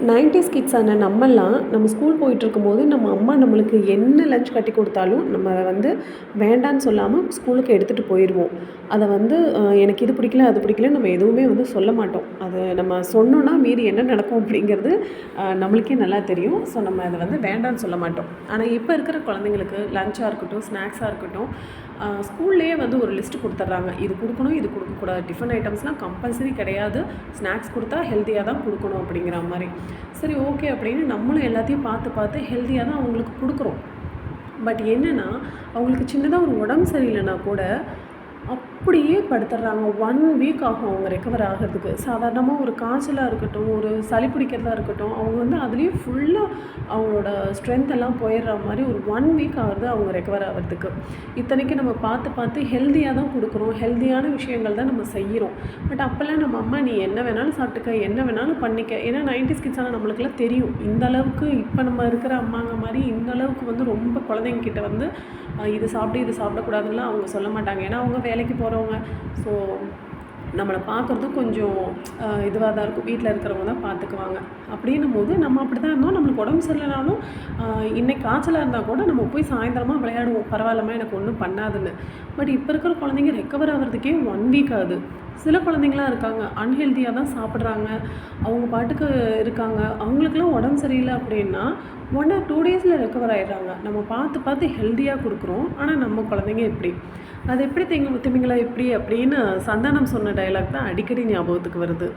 90s கிட்ஸான நம்மலாம் நம்ம school போயிட்டுருக்கும்போது நம்ம அம்மா நம்மளுக்கு என்ன லஞ்ச் கட்டி கொடுத்தாலும் நம்ம அதை வந்து வேண்டான்னு சொல்லாமல் ஸ்கூலுக்கு எடுத்துகிட்டு போயிடுவோம். அதை வந்து எனக்கு இது பிடிக்கல அது பிடிக்கல நம்ம எதுவுமே வந்து சொல்ல மாட்டோம். அது நம்ம சொன்னோன்னா மீறி என்ன நடக்கும் அப்படிங்கிறது நம்மளுக்கே நல்லா தெரியும். ஸோ நம்ம அதை வந்து வேண்டான்னு சொல்ல மாட்டோம். ஆனால் இப்போ இருக்கிற குழந்தைங்களுக்கு லஞ்சாக இருக்கட்டும், ஸ்நாக்ஸாக இருக்கட்டும், ஸ்கூல்லேயே வந்து ஒரு லிஸ்ட்டு கொடுத்துட்றாங்க. இது கொடுக்கணும், இது கொடுக்கக்கூடாது. டிஃபன் ஐட்டம்ஸ்லாம் கம்பல்சரி கிடையாது. ஸ்நாக்ஸ் கொடுத்தா ஹெல்த்தியாக தான் கொடுக்கணும் அப்படிங்கிற மாதிரி. சரி, ஓகே அப்படின்னு நம்மளும் எல்லாத்தையும் பார்த்து பார்த்து ஹெல்த்தியாக தான் அவங்களுக்கு கொடுக்குறோம். பட் என்னென்னா, அவங்களுக்கு சின்னதாக ஒரு உடம்பு சரியில்லைனா கூட அப்படியே படுத்துடுறாங்க. 1 வீக் ஆகும் அவங்க ரெக்கவர் ஆகிறதுக்கு. சாதாரணமாக ஒரு காய்ச்சலாக இருக்கட்டும், ஒரு சளி பிடிக்கிறதா இருக்கட்டும், அவங்க வந்து அதுலேயும் ஃபுல்லாக அவங்களோட ஸ்ட்ரென்த் எல்லாம் போயிடுற மாதிரி ஒரு 1 வீக் ஆகுது அவங்க ரெக்கவர் ஆகிறதுக்கு. இத்தனைக்கும் நம்ம பார்த்து பார்த்து ஹெல்த்தியாக தான் கொடுக்குறோம். ஹெல்த்தியான விஷயங்கள் தான் நம்ம செய்கிறோம். பட் அப்போல்லாம் நம்ம அம்மா நீ என்ன வேணாலும் சாப்பிட்டுக்க, என்ன வேணாலும் பண்ணிக்க. ஏன்னா 90s கிட்ஸான நம்மளுக்கெல்லாம் தெரியும். இந்த அளவுக்கு இப்போ நம்ம இருக்கிற அம்மாங்க மாதிரி இந்த அளவுக்கு வந்து ரொம்ப குழந்தைங்கக்கிட்ட வந்து இது சாப்பிடு இது சாப்பிடக்கூடாதுலாம் அவங்க சொல்ல மாட்டாங்க. ஏன்னா அவங்க வேலைக்கு போகிறவங்க. ஸோ நம்மளை பார்க்குறதும் கொஞ்சம் இதுவாக தான் இருக்கும். வீட்டில் இருக்கிறவங்க தான் பார்த்துக்குவாங்க. அப்படின்னும் போது நம்ம அப்படி தான் இருந்தோம். நம்மளுக்கு உடம்பு சரியில்லைனாலும் இன்றைக்கி காய்ச்சலாக இருந்தால் கூட நம்ம போய் சாயந்தரமாக விளையாடுவோம். பரவாயில்லம்மா எனக்கு ஒன்றும் பண்ணாதுன்னு. பட் இப்போ இருக்கிற குழந்தைங்க ரெக்கவர் ஆகிறதுக்கே 1 வீக் ஆகுது. சில குழந்தைங்களாம் இருக்காங்க, அன்ஹெல்த்தியாக தான் சாப்பிட்றாங்க, அவங்க பாட்டுக்கு இருக்காங்க. அவங்களுக்குலாம் உடம்பு சரியில்லை அப்படின்னா 1 or 2 டேஸில் ரெக்கவர் ஆகிடுறாங்க. நம்ம பார்த்து பார்த்து ஹெல்த்தியாக கொடுக்குறோம். ஆனால் நம்ம குழந்தைங்க எப்படி அது எப்படி திமிங்கலம் எப்படி அப்படின்னு சந்தானம் சொன்ன டயலாக் தான் அடிக்கடி ஞாபகத்துக்கு வருது.